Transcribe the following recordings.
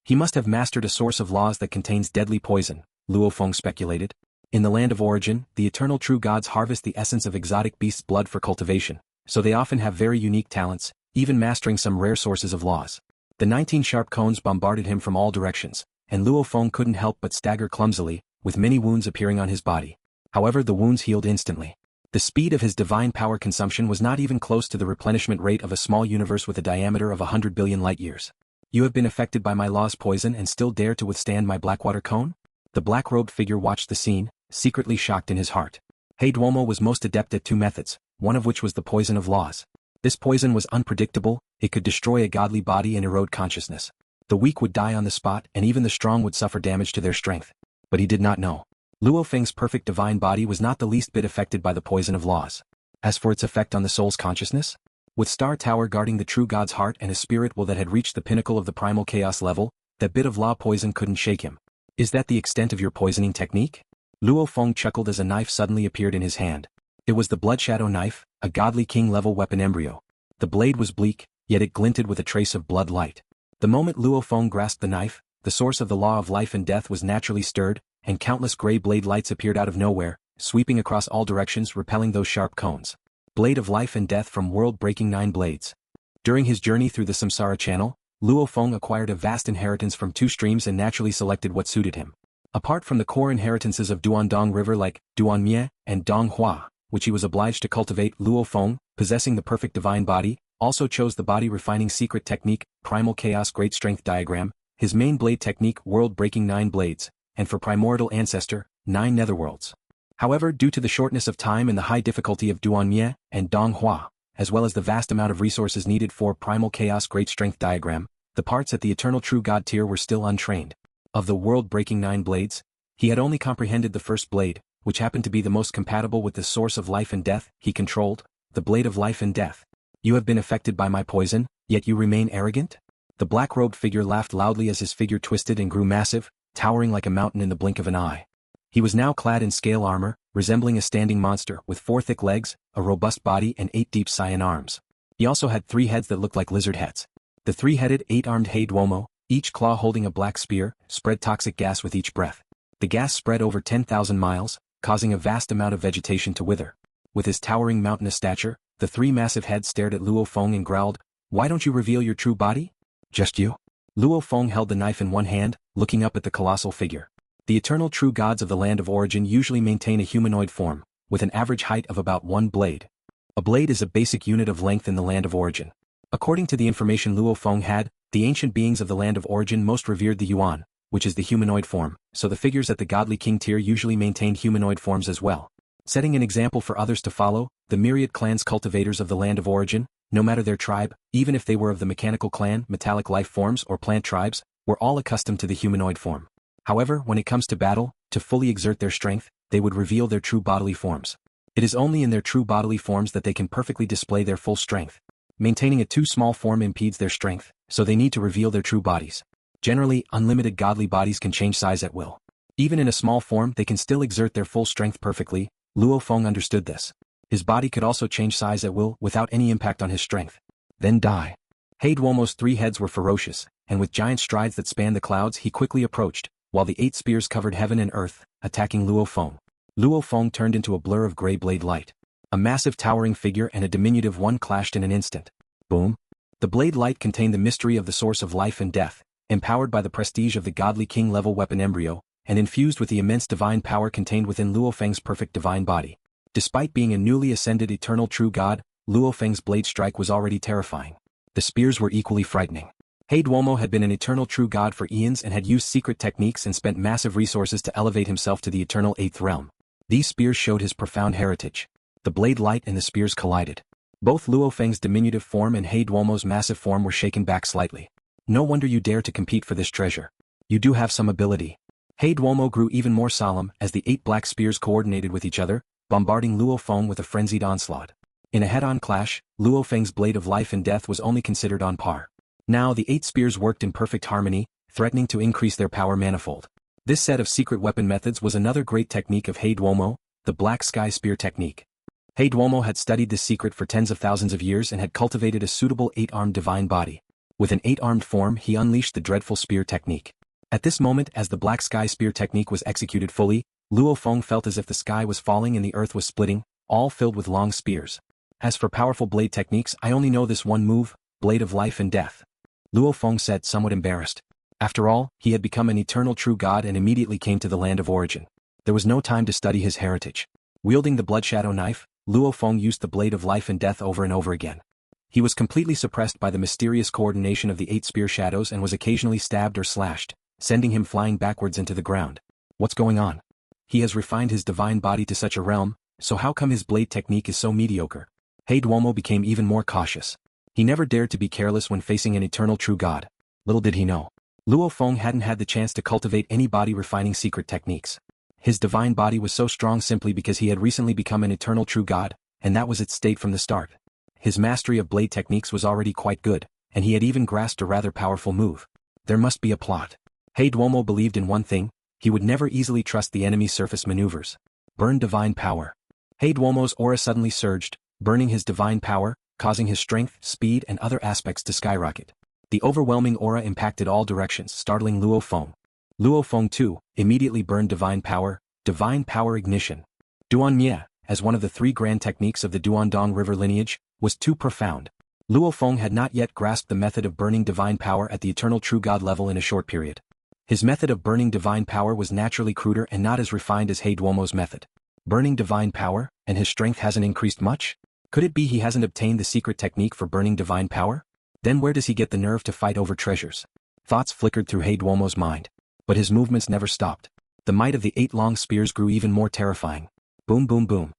He must have mastered a source of laws that contains deadly poison, Luo Feng speculated. In the land of origin, the eternal true gods harvest the essence of exotic beasts' blood for cultivation, so they often have very unique talents, even mastering some rare sources of laws. The 19 sharp cones bombarded him from all directions, and Luo Feng couldn't help but stagger clumsily, with many wounds appearing on his body. However, the wounds healed instantly. The speed of his divine power consumption was not even close to the replenishment rate of a small universe with a diameter of 100 billion light-years. You have been affected by my law's poison and still dare to withstand my blackwater cone? The black-robed figure watched the scene, secretly shocked in his heart. He Duomo was most adept at two methods, one of which was the poison of laws. This poison was unpredictable, it could destroy a godly body and erode consciousness. The weak would die on the spot and even the strong would suffer damage to their strength. But he did not know. Luo Feng's perfect divine body was not the least bit affected by the poison of laws. As for its effect on the soul's consciousness? With Star Tower guarding the true god's heart and a spirit will that had reached the pinnacle of the primal chaos level, that bit of law poison couldn't shake him. Is that the extent of your poisoning technique? Luo Feng chuckled as a knife suddenly appeared in his hand. It was the Blood Shadow knife, a godly king-level weapon embryo. The blade was bleak, yet it glinted with a trace of blood light. The moment Luo Feng grasped the knife, the source of the law of life and death was naturally stirred, and countless gray blade lights appeared out of nowhere, sweeping across all directions repelling those sharp cones. Blade of life and death from world-breaking 9 blades. During his journey through the Samsara Channel, Luo Feng acquired a vast inheritance from 2 streams and naturally selected what suited him. Apart from the core inheritances of Duan Dong River like Duan Mie and Dong Hua, which he was obliged to cultivate, Luo Feng, possessing the perfect divine body, also chose the body-refining secret technique, Primal Chaos Great Strength Diagram, his main blade technique world-breaking 9 blades, and for Primordial Ancestor, 9 netherworlds. However, due to the shortness of time and the high difficulty of Duan Mie and Dong Hua, as well as the vast amount of resources needed for Primal Chaos Great Strength Diagram, the parts at the Eternal True God tier were still untrained. Of the world-breaking 9 blades, he had only comprehended the first blade, which happened to be the most compatible with the source of life and death he controlled, the blade of life and death. You have been affected by my poison, yet you remain arrogant? The black-robed figure laughed loudly as his figure twisted and grew massive, towering like a mountain in the blink of an eye. He was now clad in scale armor, resembling a standing monster with 4 thick legs, a robust body and 8 deep cyan arms. He also had 3 heads that looked like lizard heads. The 3-headed, 8-armed He Duomo, each claw holding a black spear, spread toxic gas with each breath. The gas spread over 10,000 miles, causing a vast amount of vegetation to wither. With his towering mountainous stature, the 3 massive heads stared at Luo Feng and growled, "Why don't you reveal your true body?" "Just you?" Luo Feng held the knife in one hand, looking up at the colossal figure. The eternal true gods of the land of origin usually maintain a humanoid form, with an average height of about 1 blade. A blade is a basic unit of length in the land of origin. According to the information Luo Feng had, the ancient beings of the land of origin most revered the Yuan, which is the humanoid form, so the figures at the godly king tier usually maintained humanoid forms as well. Setting an example for others to follow, the myriad clans cultivators of the land of origin, no matter their tribe, even if they were of the mechanical clan, metallic life forms or plant tribes, were all accustomed to the humanoid form. However, when it comes to battle, to fully exert their strength, they would reveal their true bodily forms. It is only in their true bodily forms that they can perfectly display their full strength. Maintaining a too small form impedes their strength, so they need to reveal their true bodies. Generally, unlimited godly bodies can change size at will. Even in a small form they can still exert their full strength perfectly. Luo Feng understood this. His body could also change size at will without any impact on his strength. Then die. He Duomo's 3 heads were ferocious, and with giant strides that spanned the clouds he quickly approached, while the 8 spears covered heaven and earth, attacking Luo Feng. Luo Feng turned into a blur of gray blade light. A massive towering figure and a diminutive one clashed in an instant. Boom. The blade light contained the mystery of the source of life and death, empowered by the prestige of the godly king-level weapon embryo, and infused with the immense divine power contained within Luo Feng's perfect divine body. Despite being a newly ascended eternal true god, Luo Feng's blade strike was already terrifying. The spears were equally frightening. He Duomo had been an eternal true god for eons and had used secret techniques and spent massive resources to elevate himself to the eternal 8th realm. These spears showed his profound heritage. The blade light and the spears collided. Both Luo Feng's diminutive form and He Duomo's massive form were shaken back slightly. No wonder you dare to compete for this treasure. You do have some ability. He Duomo grew even more solemn as the 8 black spears coordinated with each other, bombarding Luo Feng with a frenzied onslaught. In a head-on clash, Luo Feng's blade of life and death was only considered on par. Now the 8 spears worked in perfect harmony, threatening to increase their power manifold. This set of secret weapon methods was another great technique of He Duomo, the Black Sky Spear technique. He Duomo had studied this secret for tens of thousands of years and had cultivated a suitable 8-armed divine body. With an 8-armed form he unleashed the dreadful spear technique. At this moment as the black sky spear technique was executed fully, Luo Feng felt as if the sky was falling and the earth was splitting, all filled with long spears. As for powerful blade techniques, I only know this one move, Blade of Life and Death. Luo Feng said, somewhat embarrassed. After all, he had become an eternal true god and immediately came to the land of origin. There was no time to study his heritage. Wielding the blood shadow knife, Luo Feng used the Blade of Life and Death over and over again. He was completely suppressed by the mysterious coordination of the 8 spear shadows and was occasionally stabbed or slashed, sending him flying backwards into the ground. What's going on? He has refined his divine body to such a realm, so how come his blade technique is so mediocre? He Duomo became even more cautious. He never dared to be careless when facing an eternal true god. Little did he know. Luo Feng hadn't had the chance to cultivate any body-refining secret techniques. His divine body was so strong simply because he had recently become an eternal true god, and that was its state from the start. His mastery of blade techniques was already quite good, and he had even grasped a rather powerful move. There must be a plot. He Duomo believed in one thing, he would never easily trust the enemy's surface maneuvers. Burn divine power. He Duomo's aura suddenly surged, burning his divine power, causing his strength, speed and other aspects to skyrocket. The overwhelming aura impacted all directions, startling Luo Feng. Luo Feng too, immediately burned divine power ignition. Duan Mie, as one of the 3 grand techniques of the Duan Dong River lineage, was too profound. Luo Feng had not yet grasped the method of burning divine power at the eternal true god level in a short period. His method of burning divine power was naturally cruder and not as refined as He Duomo's method. Burning divine power, and his strength hasn't increased much? Could it be he hasn't obtained the secret technique for burning divine power? Then where does he get the nerve to fight over treasures? Thoughts flickered through He Duomo's mind. But his movements never stopped. The might of the 8 long spears grew even more terrifying. Boom boom boom.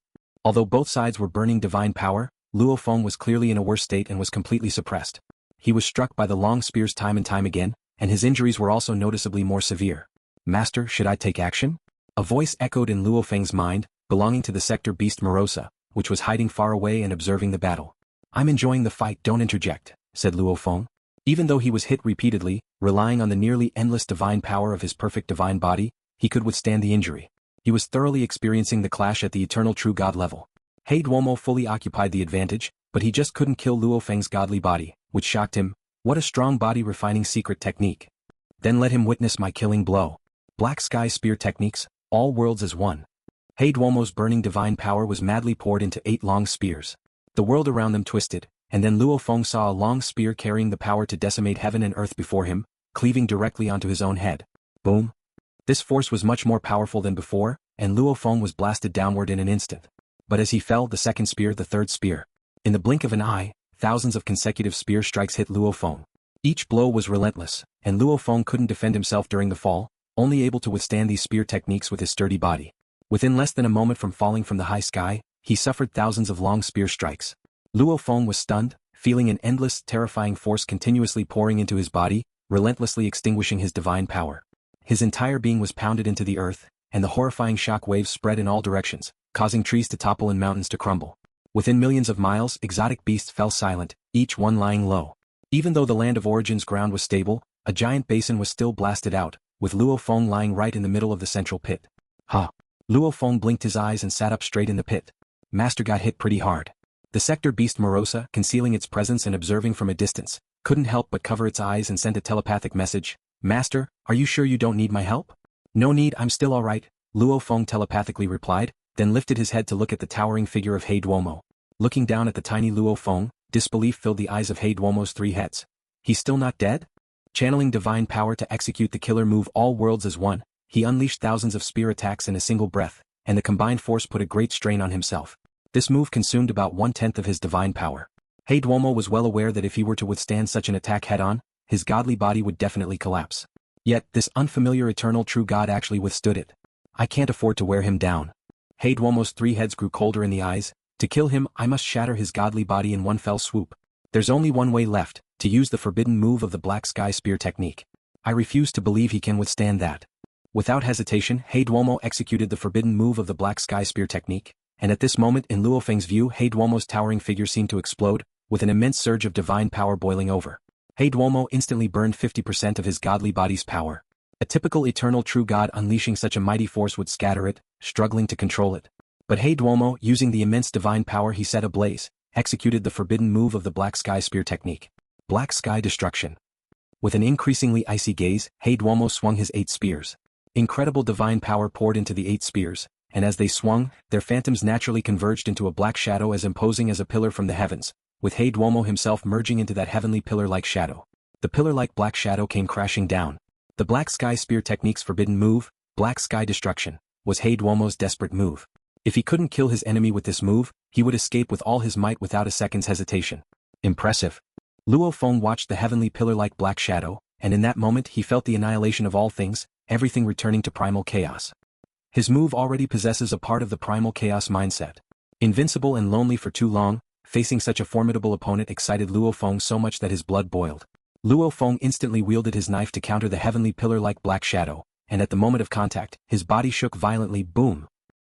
Although both sides were burning divine power, Luo Feng was clearly in a worse state and was completely suppressed. He was struck by the long spears time and time again, and his injuries were also noticeably more severe. Master, should I take action? A voice echoed in Luo Feng's mind, belonging to the sector beast Morosa, which was hiding far away and observing the battle. I'm enjoying the fight, don't interject, said Luo Feng. Even though he was hit repeatedly, relying on the nearly endless divine power of his perfect divine body, he could withstand the injury. He was thoroughly experiencing the clash at the eternal true god level. He Duomo fully occupied the advantage, but he just couldn't kill Luo Feng's godly body, which shocked him. What a strong body-refining secret technique. Then let him witness my killing blow. Black sky spear techniques, all worlds as one. He Duomo's burning divine power was madly poured into 8 long spears. The world around them twisted, and then Luo Feng saw a long spear carrying the power to decimate heaven and earth before him, cleaving directly onto his own head. Boom. This force was much more powerful than before, and Luo Feng was blasted downward in an instant. But as he fell, the second spear, the third spear. In the blink of an eye, thousands of consecutive spear strikes hit Luo Feng. Each blow was relentless, and Luo Feng couldn't defend himself during the fall, only able to withstand these spear techniques with his sturdy body. Within less than a moment from falling from the high sky, he suffered thousands of long spear strikes. Luo Feng was stunned, feeling an endless, terrifying force continuously pouring into his body, relentlessly extinguishing his divine power. His entire being was pounded into the earth, and the horrifying shock waves spread in all directions, causing trees to topple and mountains to crumble. Within millions of miles, exotic beasts fell silent, each one lying low. Even though the land of origin's ground was stable, a giant basin was still blasted out, with Luo Feng lying right in the middle of the central pit. Ha! Luo Feng blinked his eyes and sat up straight in the pit. Master got hit pretty hard. The sector beast Morosa, concealing its presence and observing from a distance, couldn't help but cover its eyes and sent a telepathic message. Master, are you sure you don't need my help? No need, I'm still alright, Luo Feng telepathically replied, then lifted his head to look at the towering figure of He Duomo. Looking down at the tiny Luo Feng, disbelief filled the eyes of He Duomo's 3 heads. He's still not dead? Channeling divine power to execute the killer move all worlds as one, he unleashed thousands of spear attacks in a single breath, and the combined force put a great strain on himself. This move consumed about 1/10 of his divine power. He Duomo was well aware that if he were to withstand such an attack head-on, his godly body would definitely collapse. Yet, this unfamiliar eternal true god actually withstood it. I can't afford to wear him down. He Duomo's 3 heads grew colder in the eyes. To kill him, I must shatter his godly body in one fell swoop. There's only one way left, to use the forbidden move of the black sky spear technique. I refuse to believe he can withstand that. Without hesitation, He Duomo executed the forbidden move of the black sky spear technique, and at this moment in Luo Feng's view He Duomo's towering figure seemed to explode, with an immense surge of divine power boiling over. He Duomo instantly burned 50% of his godly body's power. A typical eternal true god unleashing such a mighty force would scatter it, struggling to control it. But He Duomo, using the immense divine power he set ablaze, executed the forbidden move of the black sky spear technique. Black Sky Destruction. With an increasingly icy gaze, He Duomo swung his 8 spears. Incredible divine power poured into the 8 spears, and as they swung, their phantoms naturally converged into a black shadow as imposing as a pillar from the heavens, with He Duomo himself merging into that heavenly pillar-like shadow. The pillar-like black shadow came crashing down. The Black Sky Spear Technique's forbidden move, Black Sky Destruction, was He Duomo's desperate move. If he couldn't kill his enemy with this move, he would escape with all his might without a second's hesitation. Impressive. Luo Feng watched the heavenly pillar-like black shadow, and in that moment he felt the annihilation of all things, everything returning to primal chaos. His move already possesses a part of the primal chaos mindset. Invincible and lonely for too long, facing such a formidable opponent excited Luo Feng so much that his blood boiled. Luo Feng instantly wielded his knife to counter the heavenly pillar-like black shadow, and at the moment of contact, his body shook violently. Boom!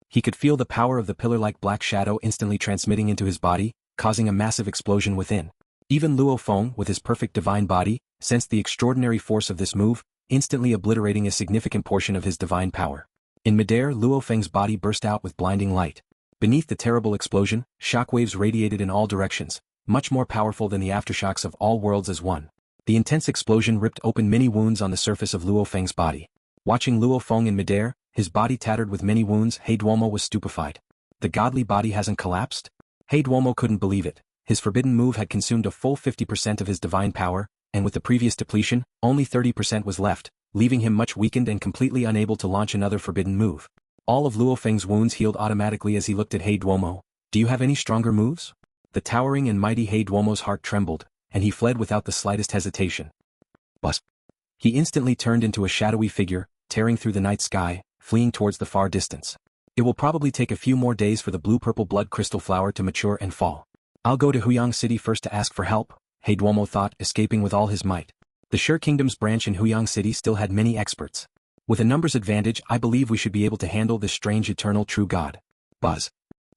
He could feel the power of the pillar-like black shadow instantly transmitting into his body, causing a massive explosion within. Even Luo Feng, with his perfect divine body, sensed the extraordinary force of this move, instantly obliterating a significant portion of his divine power. In midair, Luo Feng's body burst out with blinding light. Beneath the terrible explosion, shockwaves radiated in all directions, much more powerful than the aftershocks of all worlds as one. The intense explosion ripped open many wounds on the surface of Luo Feng's body. Watching Luo Feng in midair, his body tattered with many wounds, He Duomo was stupefied. The godly body hasn't collapsed? He Duomo couldn't believe it. His forbidden move had consumed a full 50% of his divine power, and with the previous depletion, only 30% was left, leaving him much weakened and completely unable to launch another forbidden move. All of Luo Feng's wounds healed automatically as he looked at He Duomo. Do you have any stronger moves? The towering and mighty He Duomo's heart trembled, and he fled without the slightest hesitation. But he instantly turned into a shadowy figure, tearing through the night sky, fleeing towards the far distance. It will probably take a few more days for the blue-purple blood crystal flower to mature and fall. I'll go to Huang City first to ask for help, He Duomo thought, escaping with all his might. The Sure Kingdom's branch in Huang City still had many experts. With a numbers advantage, I believe we should be able to handle this strange eternal true god. Buzz.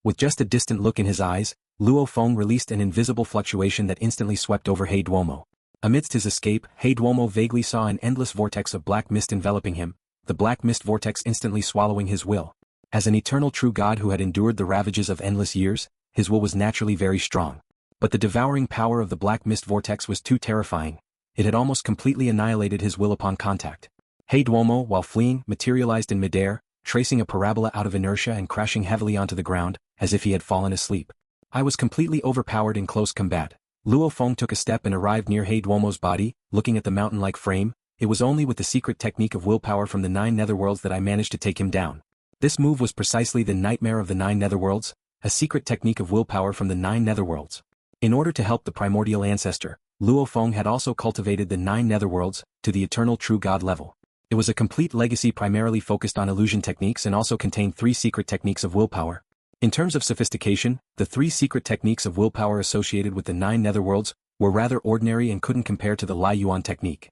With just a distant look in his eyes, Luo Feng released an invisible fluctuation that instantly swept over He Duomo. Amidst his escape, He Duomo vaguely saw an endless vortex of black mist enveloping him, the black mist vortex instantly swallowing his will. As an eternal true god who had endured the ravages of endless years, his will was naturally very strong. But the devouring power of the black mist vortex was too terrifying. It had almost completely annihilated his will upon contact. He Duomo, while fleeing, materialized in midair, tracing a parabola out of inertia and crashing heavily onto the ground, as if he had fallen asleep. I was completely overpowered in close combat. Luo Feng took a step and arrived near He Duomo's body, looking at the mountain-like frame. It was only with the secret technique of willpower from the 9 netherworlds that I managed to take him down. This move was precisely the nightmare of the 9 netherworlds, a secret technique of willpower from the 9 netherworlds. In order to help the Primordial Ancestor, Luo Feng had also cultivated the 9 netherworlds to the eternal true god level. It was a complete legacy primarily focused on illusion techniques and also contained 3 secret techniques of willpower. In terms of sophistication, the 3 secret techniques of willpower associated with the 9 netherworlds were rather ordinary and couldn't compare to the Lai Yuan technique.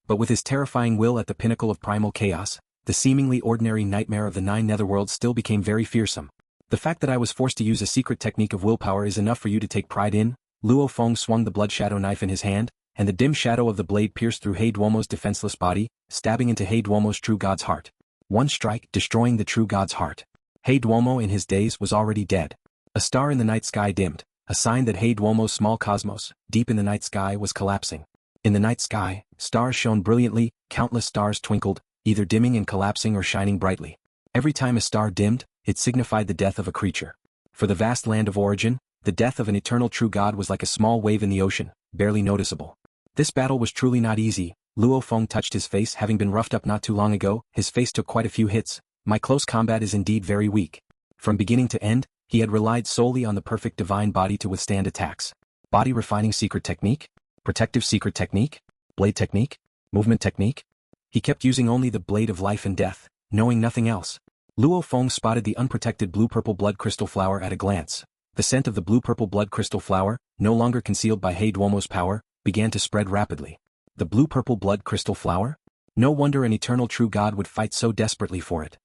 But with his terrifying will at the pinnacle of primal chaos, the seemingly ordinary nightmare of the 9 netherworlds still became very fearsome. The fact that I was forced to use a secret technique of willpower is enough for you to take pride in? Luo Feng swung the blood shadow knife in his hand, and the dim shadow of the blade pierced through He Duomo's defenseless body, stabbing into He Duomo's true god's heart. One strike, destroying the true god's heart. He Duomo in his days was already dead. A star in the night sky dimmed, a sign that He Duomo's small cosmos, deep in the night sky, was collapsing. In the night sky, stars shone brilliantly, countless stars twinkled, either dimming and collapsing or shining brightly. Every time a star dimmed, it signified the death of a creature. For the vast land of origin, the death of an eternal true god was like a small wave in the ocean, barely noticeable. This battle was truly not easy. Luo Feng touched his face. Having been roughed up not too long ago, his face took quite a few hits. My close combat is indeed very weak. From beginning to end, he had relied solely on the perfect divine body to withstand attacks. Body refining secret technique? Protective secret technique? Blade technique? Movement technique? He kept using only the blade of life and death, knowing nothing else. Luo Feng spotted the unprotected blue-purple blood crystal flower at a glance. The scent of the blue-purple blood crystal flower, no longer concealed by He Duomo's power, began to spread rapidly. The blue-purple blood crystal flower? No wonder an eternal true god would fight so desperately for it.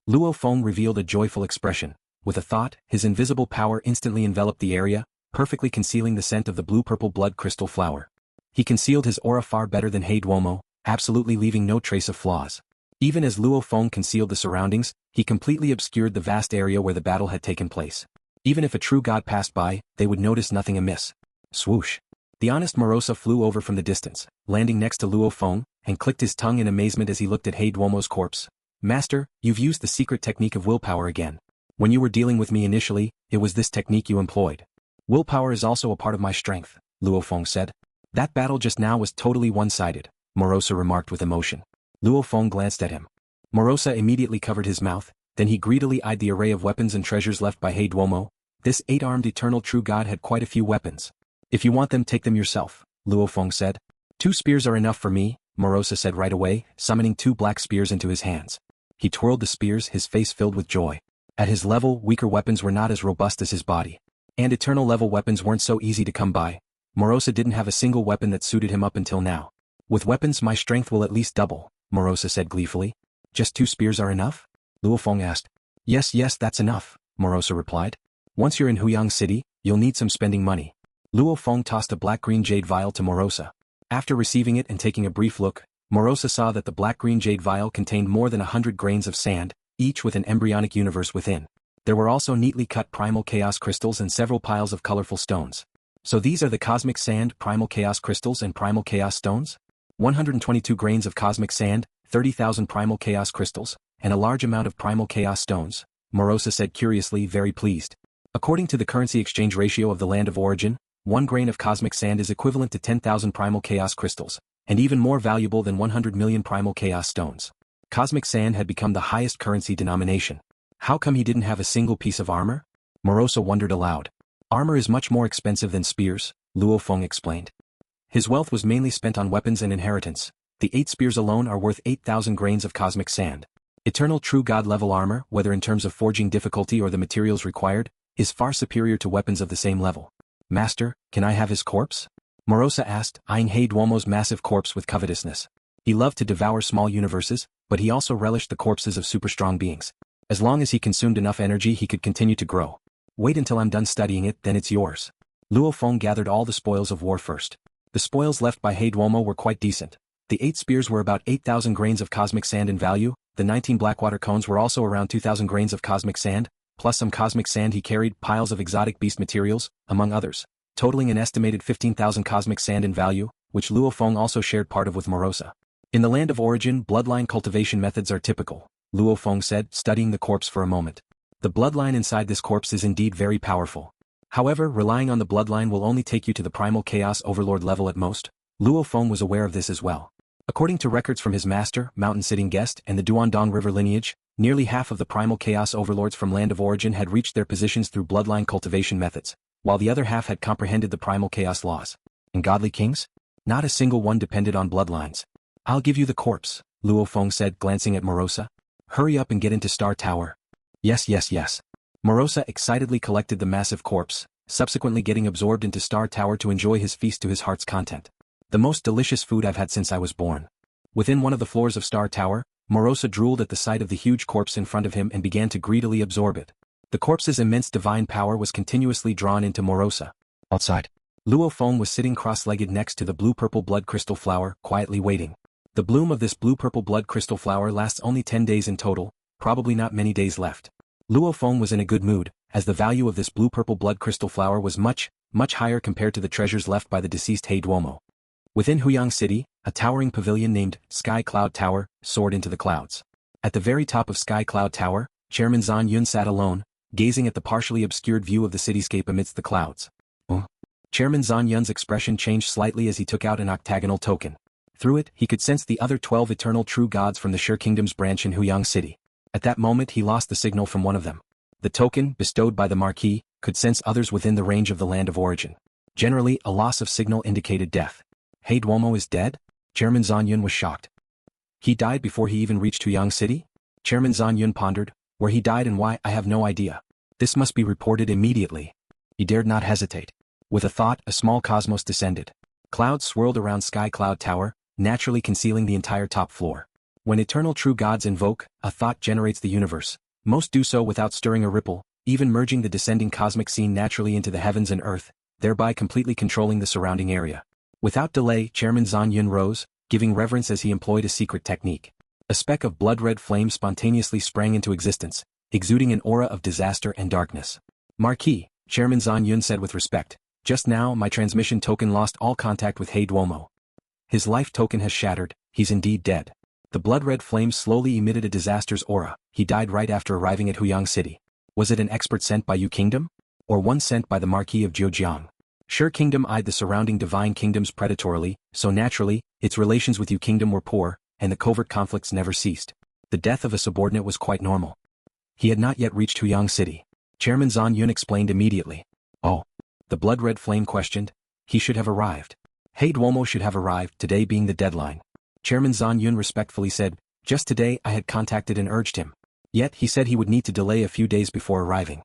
Luo Feng revealed a joyful expression. With a thought, his invisible power instantly enveloped the area, perfectly concealing the scent of the blue-purple blood crystal flower. He concealed his aura far better than He Duomo, absolutely leaving no trace of flaws. Even as Luo Feng concealed the surroundings, he completely obscured the vast area where the battle had taken place. Even if a true god passed by, they would notice nothing amiss. Swoosh. The honest Morosa flew over from the distance, landing next to Luo Feng, and clicked his tongue in amazement as he looked at He Duomo's corpse. Master, you've used the secret technique of willpower again. When you were dealing with me initially, it was this technique you employed. Willpower is also a part of my strength, Luo Feng said. That battle just now was totally one-sided, Morosa remarked with emotion. Luo Feng glanced at him. Morosa immediately covered his mouth, then he greedily eyed the array of weapons and treasures left by He Duomo. This 8-armed eternal true god had quite a few weapons. If you want them, take them yourself, Luo Feng said. 2 spears are enough for me, Morosa said right away, summoning 2 black spears into his hands. He twirled the spears, his face filled with joy. At his level, weaker weapons were not as robust as his body. And eternal-level weapons weren't so easy to come by. Morosa didn't have a single weapon that suited him up until now. With weapons, my strength will at least double, Morosa said gleefully. Just 2 spears are enough? Luo Feng asked. Yes, that's enough, Morosa replied. Once you're in Huang City, you'll need some spending money. Luo Feng tossed a black-green jade vial to Morosa. After receiving it and taking a brief look, Morosa saw that the black-green jade vial contained more than 100 grains of sand, each with an embryonic universe within. There were also neatly cut primal chaos crystals and several piles of colorful stones. So these are the cosmic sand, primal chaos crystals and primal chaos stones? 122 grains of cosmic sand, 30,000 primal chaos crystals, and a large amount of primal chaos stones, Morosa said curiously, very pleased. According to the currency exchange ratio of the land of origin, 1 grain of cosmic sand is equivalent to 10,000 primal chaos crystals, and even more valuable than 100 million primal chaos stones. Cosmic sand had become the highest currency denomination. How come he didn't have a single piece of armor? Morosa wondered aloud. Armor is much more expensive than spears, Luo Feng explained. His wealth was mainly spent on weapons and inheritance. The 8 spears alone are worth 8,000 grains of cosmic sand. Eternal true god level armor, whether in terms of forging difficulty or the materials required, is far superior to weapons of the same level. Master, can I have his corpse? Morosa asked, eyeing He Duomo's massive corpse with covetousness. He loved to devour small universes, but he also relished the corpses of super-strong beings. As long as he consumed enough energy, he could continue to grow. Wait until I'm done studying it, then it's yours. Luo Feng gathered all the spoils of war first. The spoils left by He Duomo were quite decent. The 8 spears were about 8,000 grains of cosmic sand in value, the 19 blackwater cones were also around 2,000 grains of cosmic sand, plus some cosmic sand he carried, piles of exotic beast materials, among others, totaling an estimated 15,000 cosmic sand in value, which Luo Feng also shared part of with Morosa. In the land of origin, bloodline cultivation methods are typical, Luo Feng said, studying the corpse for a moment. The bloodline inside this corpse is indeed very powerful. However, relying on the bloodline will only take you to the primal chaos overlord level at most. Luo Feng was aware of this as well. According to records from his master, mountain-sitting guest, and the Duan Dong River lineage, nearly half of the primal chaos overlords from land of origin had reached their positions through bloodline cultivation methods, while the other half had comprehended the primal chaos laws. And godly kings? Not a single one depended on bloodlines. I'll give you the corpse, Luo Feng said, glancing at Morosa. Hurry up and get into Star Tower. Yes. Morosa excitedly collected the massive corpse, subsequently getting absorbed into Star Tower to enjoy his feast to his heart's content. The most delicious food I've had since I was born. Within one of the floors of Star Tower, Morosa drooled at the sight of the huge corpse in front of him and began to greedily absorb it. The corpse's immense divine power was continuously drawn into Morosa. Outside, Luo Feng was sitting cross-legged next to the blue-purple blood crystal flower, quietly waiting. The bloom of this blue-purple blood crystal flower lasts only 10 days in total, probably not many days left. Luo Feng was in a good mood, as the value of this blue-purple blood crystal flower was much higher compared to the treasures left by the deceased He Duomo. Within Huang City, a towering pavilion named Sky Cloud Tower soared into the clouds. At the very top of Sky Cloud Tower, Chairman Zhan Yun sat alone, gazing at the partially obscured view of the cityscape amidst the clouds. Chairman Zhan Yun's expression changed slightly as he took out an octagonal token. Through it, he could sense the other 12 eternal true gods from the Sure Kingdom's branch in Huang City. At that moment he lost the signal from one of them. The token, bestowed by the Marquis, could sense others within the range of the land of origin. Generally, a loss of signal indicated death. He Duomo is dead? Chairman Zhan Yun was shocked. He died before he even reached Huang City? Chairman Zhan Yun pondered. Where he died and why, I have no idea. This must be reported immediately. He dared not hesitate. With a thought, a small cosmos descended. Clouds swirled around Sky Cloud Tower, naturally concealing the entire top floor. When eternal true gods invoke, a thought generates the universe. Most do so without stirring a ripple, even merging the descending cosmic scene naturally into the heavens and earth, thereby completely controlling the surrounding area. Without delay, Chairman Zhan Yun rose, giving reverence as he employed a secret technique. A speck of blood-red flame spontaneously sprang into existence, exuding an aura of disaster and darkness. Marquis, Chairman Zhan Yun said with respect, Just now my transmission token lost all contact with Hey Duomo. His life token has shattered, he's indeed dead. The blood-red flame slowly emitted a disaster's aura. He died right after arriving at Huang City. Was it an expert sent by Yu Kingdom? Or one sent by the Marquis of Zhejiang? Sure Kingdom eyed the surrounding divine kingdoms predatorily, so naturally, its relations with Yu Kingdom were poor, and the covert conflicts never ceased. The death of a subordinate was quite normal. He had not yet reached Huang City. Chairman Zhan Yun explained immediately. Oh. The blood-red flame questioned. He should have arrived. Hey Duomo should have arrived, today being the deadline. Chairman Zhan Yun respectfully said, just today I had contacted and urged him. Yet he said he would need to delay a few days before arriving.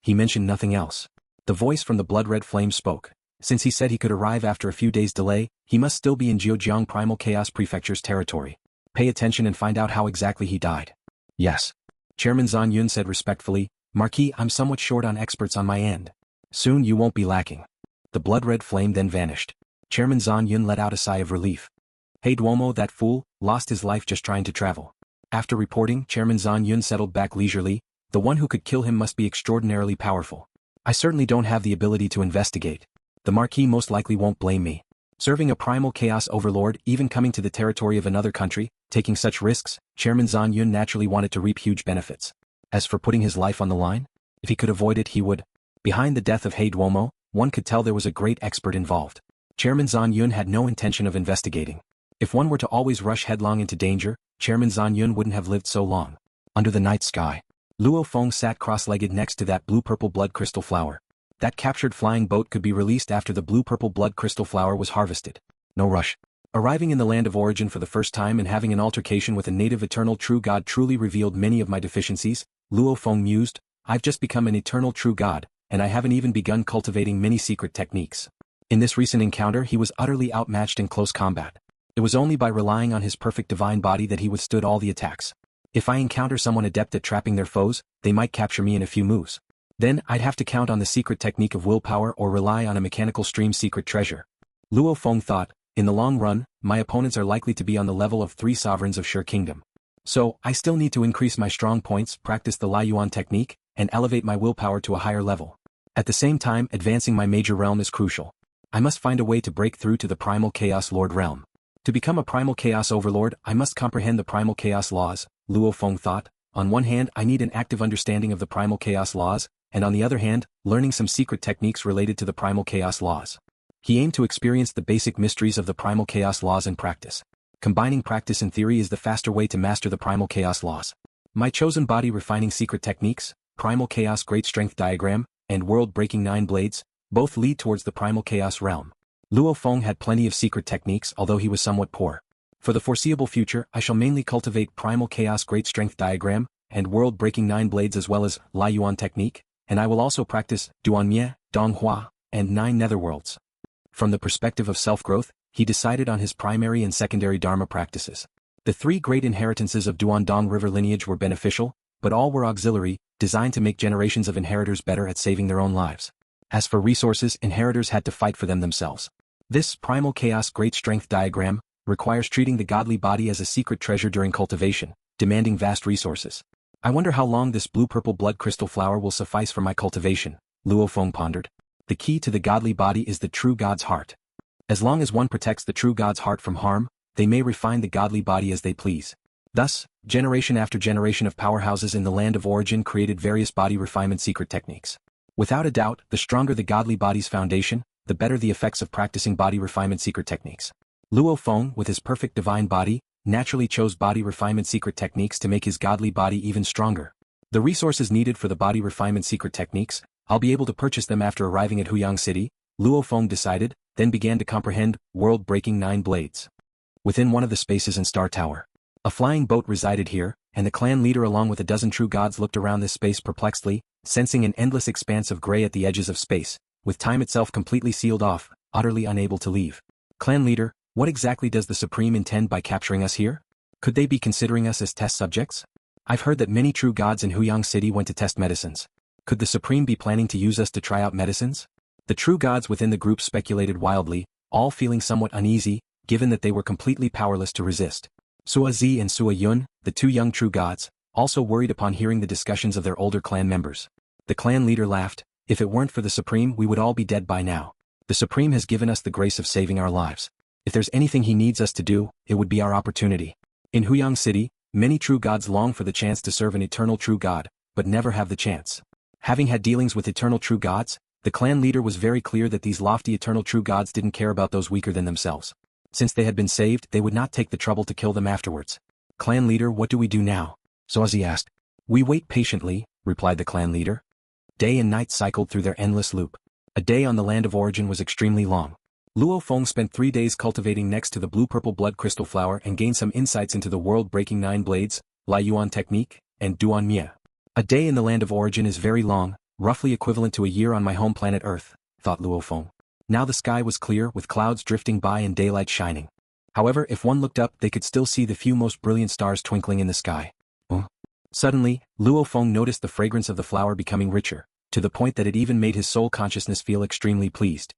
He mentioned nothing else. The voice from the blood-red flame spoke. Since he said he could arrive after a few days' delay, he must still be in Zhejiang Primal Chaos Prefecture's territory. Pay attention and find out how exactly he died. Yes. Chairman Zhan Yun said respectfully, Marquis, I'm somewhat short on experts on my end. Soon you won't be lacking. The blood-red flame then vanished. Chairman Zhan Yun let out a sigh of relief. Hey Duomo, that fool, lost his life just trying to travel. After reporting, Chairman Zhan Yun settled back leisurely. The one who could kill him must be extraordinarily powerful. I certainly don't have the ability to investigate. The Marquis most likely won't blame me. Serving a primal chaos overlord, even coming to the territory of another country, taking such risks, Chairman Zhan Yun naturally wanted to reap huge benefits. As for putting his life on the line, if he could avoid it he would. Behind the death of Hey Duomo, one could tell there was a great expert involved. Chairman Zhan Yun had no intention of investigating. If one were to always rush headlong into danger, Chairman Zhan Yun wouldn't have lived so long. Under the night sky, Luo Feng sat cross-legged next to that blue-purple blood crystal flower. That captured flying boat could be released after the blue-purple blood crystal flower was harvested. No rush. Arriving in the land of origin for the first time and having an altercation with a native eternal true god truly revealed many of my deficiencies, Luo Feng mused. I've just become an eternal true god, and I haven't even begun cultivating many secret techniques. In this recent encounter he was utterly outmatched in close combat. It was only by relying on his perfect divine body that he withstood all the attacks. If I encounter someone adept at trapping their foes, they might capture me in a few moves. Then I'd have to count on the secret technique of willpower or rely on a mechanical stream secret treasure. Luo Feng thought, in the long run, my opponents are likely to be on the level of 3 sovereigns of Sure Kingdom. So, I still need to increase my strong points, practice the Lai Yuan technique, and elevate my willpower to a higher level. At the same time, advancing my major realm is crucial. I must find a way to break through to the Primal Chaos Lord realm. To become a Primal Chaos Overlord, I must comprehend the Primal Chaos laws, Luo Feng thought. On one hand, I need an active understanding of the Primal Chaos laws, and on the other hand, learning some secret techniques related to the Primal Chaos laws. He aimed to experience the basic mysteries of the Primal Chaos laws in practice. Combining practice and theory is the faster way to master the Primal Chaos laws. My chosen body refining secret techniques, Primal Chaos Great Strength Diagram, and World-Breaking 9 Blades, both lead towards the Primal Chaos realm. Luo Feng had plenty of secret techniques although he was somewhat poor. For the foreseeable future, I shall mainly cultivate Primal Chaos Great Strength Diagram, and World-Breaking 9 Blades as well as Lai Yuan technique, and I will also practice Duan Mie, Dong Hua, and 9 Netherworlds. From the perspective of self-growth, he decided on his primary and secondary Dharma practices. The 3 great inheritances of Duan Dong River lineage were beneficial, but all were auxiliary, designed to make generations of inheritors better at saving their own lives. As for resources, inheritors had to fight for them themselves. This Primal Chaos Great Strength Diagram requires treating the godly body as a secret treasure during cultivation, demanding vast resources. I wonder how long this blue-purple blood crystal flower will suffice for my cultivation, Luo Feng pondered. The key to the godly body is the true God's heart. As long as one protects the true God's heart from harm, they may refine the godly body as they please. Thus, generation after generation of powerhouses in the land of origin created various body refinement secret techniques. Without a doubt, the stronger the godly body's foundation, the better the effects of practicing body refinement secret techniques. Luo Feng, with his perfect divine body, naturally chose body refinement secret techniques to make his godly body even stronger. The resources needed for the body refinement secret techniques, I'll be able to purchase them after arriving at Huang City, Luo Feng decided, then began to comprehend World-Breaking 9 Blades. Within one of the spaces in Star Tower, a flying boat resided here, and the clan leader along with a dozen true gods looked around this space perplexedly, sensing an endless expanse of gray at the edges of space, with time itself completely sealed off, utterly unable to leave. Clan leader, what exactly does the Supreme intend by capturing us here? Could they be considering us as test subjects? I've heard that many true gods in Huang City went to test medicines. Could the Supreme be planning to use us to try out medicines? The true gods within the group speculated wildly, all feeling somewhat uneasy, given that they were completely powerless to resist. Sua Zi and Sua Yun, the 2 young true gods, also worried upon hearing the discussions of their older clan members. The clan leader laughed. If it weren't for the Supreme we would all be dead by now. The Supreme has given us the grace of saving our lives. If there's anything he needs us to do, it would be our opportunity. In Huang City, many true gods long for the chance to serve an eternal true god, but never have the chance. Having had dealings with eternal true gods, the clan leader was very clear that these lofty eternal true gods didn't care about those weaker than themselves. Since they had been saved, they would not take the trouble to kill them afterwards. Clan leader, what do we do now? Soazi asked. We wait patiently, replied the clan leader. Day and night cycled through their endless loop. A day on the land of origin was extremely long. Luo Feng spent 3 days cultivating next to the blue-purple blood crystal flower and gained some insights into the world-breaking 9 blades, Lai Yuan technique, and Duan Mie. A day in the land of origin is very long, roughly equivalent to a year on my home planet Earth, thought Luo Feng. Now the sky was clear with clouds drifting by and daylight shining. However, if one looked up they could still see the few most brilliant stars twinkling in the sky. Suddenly, Luo Feng noticed the fragrance of the flower becoming richer, to the point that it even made his soul consciousness feel extremely pleased.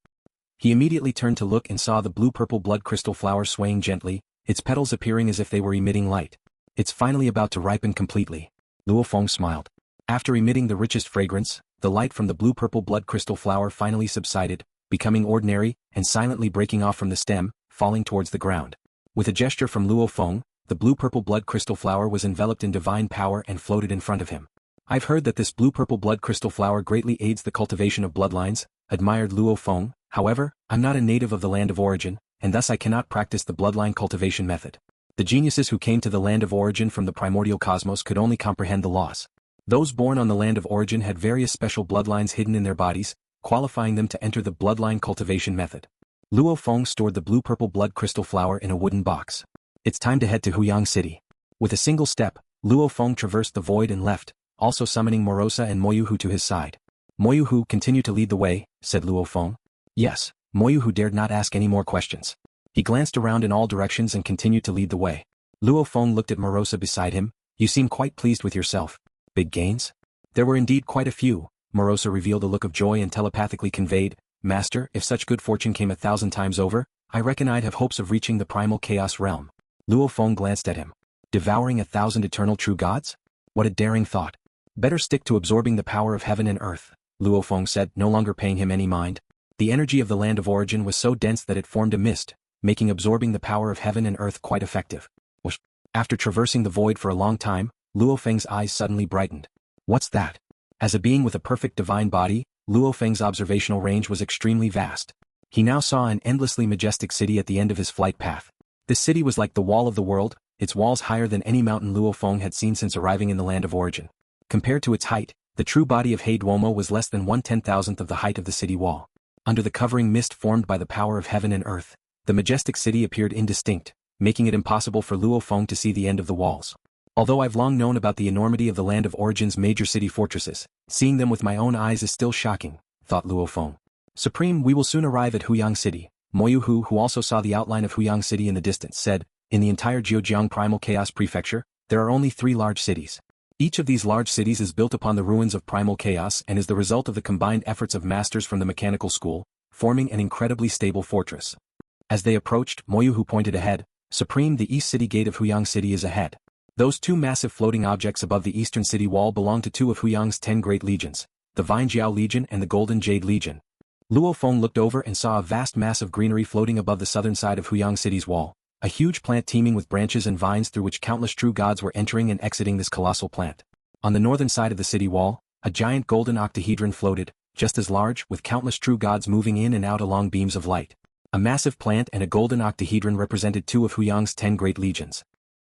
He immediately turned to look and saw the blue-purple blood crystal flower swaying gently, its petals appearing as if they were emitting light. It's finally about to ripen completely. Luo Feng smiled. After emitting the richest fragrance, the light from the blue-purple blood crystal flower finally subsided, becoming ordinary, and silently breaking off from the stem, falling towards the ground. With a gesture from Luo Feng, the blue-purple blood crystal flower was enveloped in divine power and floated in front of him. I've heard that this blue-purple blood crystal flower greatly aids the cultivation of bloodlines, admired Luo Feng. However, I'm not a native of the land of origin, and thus I cannot practice the bloodline cultivation method. The geniuses who came to the land of origin from the primordial cosmos could only comprehend the laws. Those born on the land of origin had various special bloodlines hidden in their bodies, qualifying them to enter the bloodline cultivation method. Luo Feng stored the blue-purple blood crystal flower in a wooden box. It's time to head to Huang City. With a single step, Luo Feng traversed the void and left, also summoning Morosa and Moyuhu to his side. Moyuhu, continue to lead the way, said Luo Feng. Yes, Moyuhu dared not ask any more questions. He glanced around in all directions and continued to lead the way. Luo Feng looked at Morosa beside him. You seem quite pleased with yourself. Big gains? There were indeed quite a few. Morosa revealed a look of joy and telepathically conveyed, Master, if such good fortune came 1,000 times over, I reckon I'd have hopes of reaching the primal chaos realm. Luo Feng glanced at him. Devouring 1,000 eternal true gods? What a daring thought. Better stick to absorbing the power of heaven and earth, Luo Feng said, no longer paying him any mind. The energy of the land of origin was so dense that it formed a mist, making absorbing the power of heaven and earth quite effective. After traversing the void for a long time, Luo Feng's eyes suddenly brightened. What's that? As a being with a perfect divine body, Luo Feng's observational range was extremely vast. He now saw an endlessly majestic city at the end of his flight path. This city was like the wall of the world, its walls higher than any mountain Luo Feng had seen since arriving in the land of origin. Compared to its height, the true body of He Duomo was less than 1/10,000th of the height of the city wall. Under the covering mist formed by the power of heaven and earth, the majestic city appeared indistinct, making it impossible for Luo Feng to see the end of the walls. Although I've long known about the enormity of the land of origin's major city fortresses, seeing them with my own eyes is still shocking, thought Luo Feng. Supreme, we will soon arrive at Huang City. Moyuhu, who also saw the outline of Huang City in the distance, said, in the entire Zhejiang Primal Chaos Prefecture, there are only 3 large cities. Each of these large cities is built upon the ruins of primal chaos and is the result of the combined efforts of masters from the mechanical school, forming an incredibly stable fortress. As they approached, Moyuhu pointed ahead. Supreme, the east city gate of Huang City is ahead. Those 2 massive floating objects above the eastern city wall belong to 2 of Huyang's 10 great legions, the Vine Jiao Legion and the Golden Jade Legion. Luo Feng looked over and saw a vast mass of greenery floating above the southern side of Huang City's wall, a huge plant teeming with branches and vines through which countless true gods were entering and exiting this colossal plant. On the northern side of the city wall, a giant golden octahedron floated, just as large, with countless true gods moving in and out along beams of light. A massive plant and a golden octahedron represented 2 of Huyang's 10 great legions.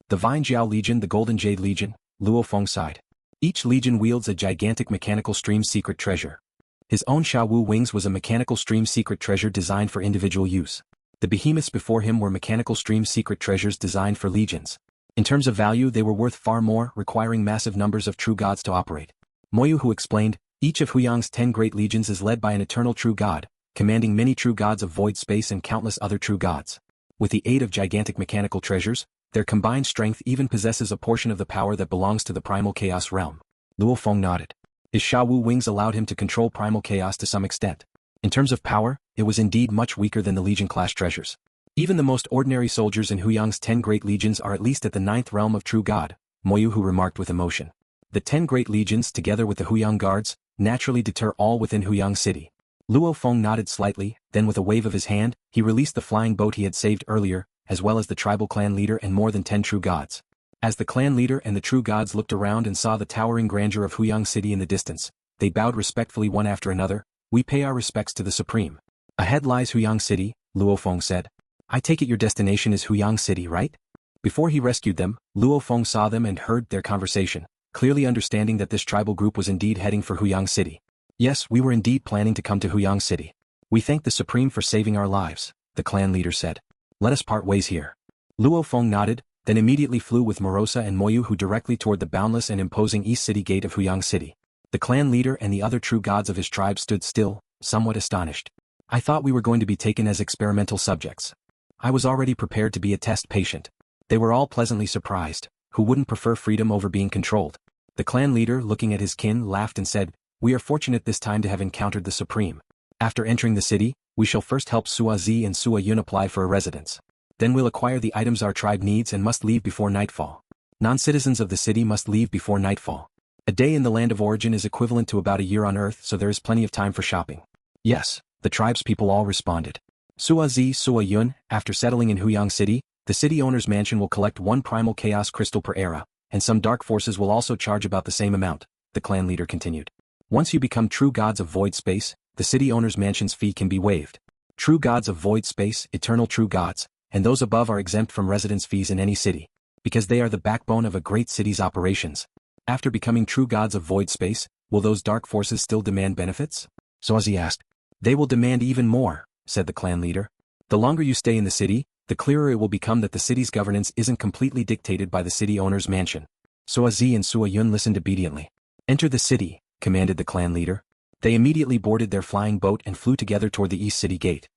The Vine Jiao Legion, the Golden Jade Legion, Luo Feng sighed. Each legion wields a gigantic mechanical stream secret treasure. His own Sha Wu Wings was a mechanical stream secret treasure designed for individual use. The behemoths before him were mechanical stream secret treasures designed for legions. In terms of value they were worth far more, requiring massive numbers of true gods to operate. Moyuhu explained, each of Huyang's 10 great legions is led by an eternal true god, commanding many true gods of void space and countless other true gods. With the aid of gigantic mechanical treasures, their combined strength even possesses a portion of the power that belongs to the primal chaos realm. Luo Feng nodded. His Sha Wu Wings allowed him to control primal chaos to some extent. In terms of power, it was indeed much weaker than the Legion-class treasures. Even the most ordinary soldiers in Huyang's 10 great legions are at least at the 9th realm of true god, Moyuhu remarked with emotion. The 10 great legions, together with the Huyang guards, naturally deter all within Huyang City. Luo Feng nodded slightly, then with a wave of his hand, he released the flying boat he had saved earlier, as well as the tribal clan leader and more than 10 true gods. As the clan leader and the true gods looked around and saw the towering grandeur of Huang City in the distance, they bowed respectfully one after another. We pay our respects to the Supreme. Ahead lies Huang City, Luo Feng said. I take it your destination is Huang City, right? Before he rescued them, Luo Feng saw them and heard their conversation, clearly understanding that this tribal group was indeed heading for Huang City. Yes, we were indeed planning to come to Huang City. We thank the Supreme for saving our lives, the clan leader said. Let us part ways here. Luo Feng nodded, then immediately flew with Morosa and Moly directly toward the boundless and imposing east city gate of Huang City. The clan leader and the other true gods of his tribe stood still, somewhat astonished. I thought we were going to be taken as experimental subjects. I was already prepared to be a test patient. They were all pleasantly surprised. Who wouldn't prefer freedom over being controlled? The clan leader, looking at his kin, laughed and said, We are fortunate this time to have encountered the Supreme. After entering the city, we shall first help Sua Zi and Sua Yun apply for a residence. Then we'll acquire the items our tribe needs and must leave before nightfall. Non-citizens of the city must leave before nightfall. A day in the land of origin is equivalent to about a year on Earth, so there is plenty of time for shopping. Yes, the tribe's people all responded. Sua Zi, Sua Yun, after settling in Huang City, the city owner's mansion will collect 1 primal chaos crystal per era, and some dark forces will also charge about the same amount, the clan leader continued. Once you become true gods of void space, the city owner's mansion's fee can be waived. True gods of void space, eternal true gods, and those above are exempt from residence fees in any city, because they are the backbone of a great city's operations. After becoming true gods of void space, will those dark forces still demand benefits? Suazi asked. They will demand even more, said the clan leader. The longer you stay in the city, the clearer it will become that the city's governance isn't completely dictated by the city owner's mansion. Suazi and Sua Yun listened obediently. Enter the city, commanded the clan leader. They immediately boarded their flying boat and flew together toward the east city gate.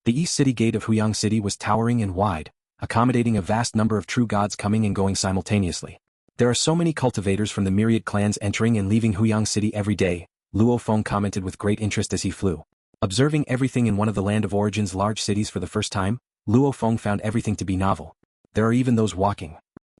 The east city gate of Huang City was towering and wide, accommodating a vast number of true gods coming and going simultaneously. There are so many cultivators from the myriad clans entering and leaving Huang City every day, Luo Feng commented with great interest as he flew. Observing everything in one of the land of origin's large cities for the first time, Luo Feng found everything to be novel. There are even those walking.